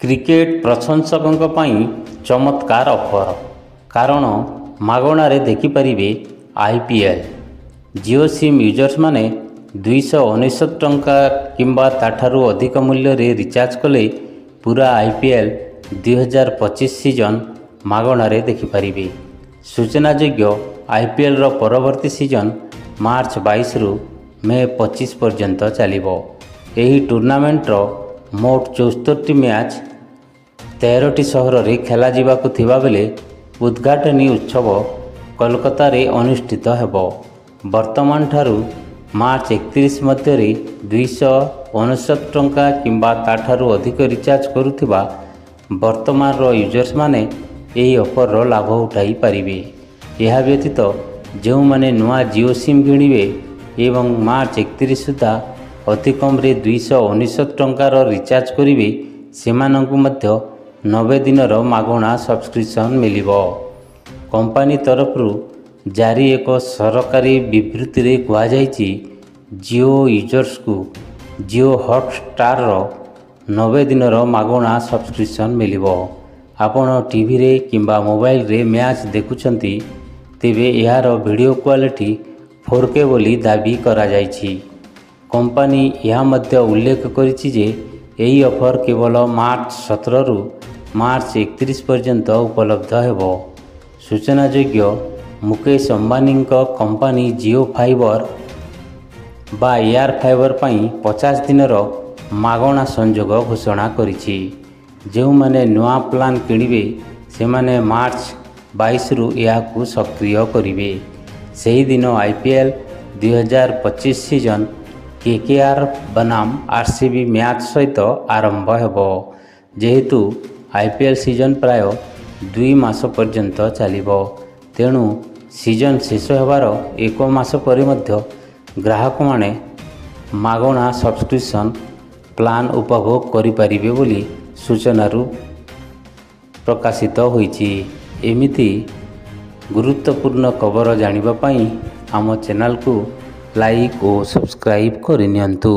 Cricket प्रशंसकों पाई चमत्कार offer कारण मागणारे देखिपारे आईपीएल जियो सिम यूजर्स माने 299 टंका किंबा ताठारु अधिक मूल्य रे रिचार्ज कले पूरा आईपीएल 2025 सीजन मागणारे देखिपारे। सूचनायोग्य आईपीएल रो परवर्ती सीजन मार्च 22 रु मे 25 पर्यंत चलिबो। एही टूर्नामेंट रो मोट 74 मैच 13टी सहर रे खेला जिबाकु थिबा बेले उद्घाटनी उत्सव कोलकाता रे अनुष्ठित हेबो। वर्तमान ठारू मार्च 31 मध्य 299 टंका किंबा ताठारु अधिक रिचार्ज करुथिबा वर्तमान रो यूजर्स माने एही ऑफर रो लाभ उठाई पारिबे। यह व्यतीत जो माने नुआ जियो सिम किणिबे एवं मार्च 31 सुधा अति कम रे 299 टंकार रिचार्ज करिवे सेमानंकु मध्य 90 दिनर मागणा सब्सक्रिप्शन मिलिबो। कंपनी तरफरु जारी एक सरकारी विबृत्ति रे कहा जायछि जियो यूजर्स को जियो हॉटस्टार रो 90 दिनर मागणा सब्सक्रिप्शन मिलिबो। आपण टीवी रे किंबा मोबाइल रे मैच देखुछंती तेबे यार वीडियो क्वालिटी 4K बोली दाबी करा जायछि। कंपनी यह मध्य उल्लेख करिछि जे एही ऑफर केवल मार्च 17 रु मार्च 31 पर्यंत उपलब्ध हेबो। सूचनायोग्य मुकेश अंबानी कंपनी जियो फाइबर बा एयर फाइबर पाई 50 दिनर मागणा संयोग घोषणा करिछि। जो माने नुआ प्लान किणिबे से माने मार्च 22 रु याकु सक्रिय करिवे। सही दिन आईपीएल 2025 सीजन केकेआर बनाम आरसीबी मैच सहित आरंभ हेबो। जेहेतु आईपीएल सीजन प्राय 2 मास पर्यंत चलिबो तेणु सीजन शेष हेबार 1 मास परे मध्य ग्राहक माने मागणा सब्सक्रिप्शन प्लान उपभोग करि परिबे बोली सूचनारू प्रकाशित होईछि। एमिति गुरुत्वपूर्ण खबर जानिबा पई आम चैनल को लाइक और सब्सक्राइब करिनियंतु।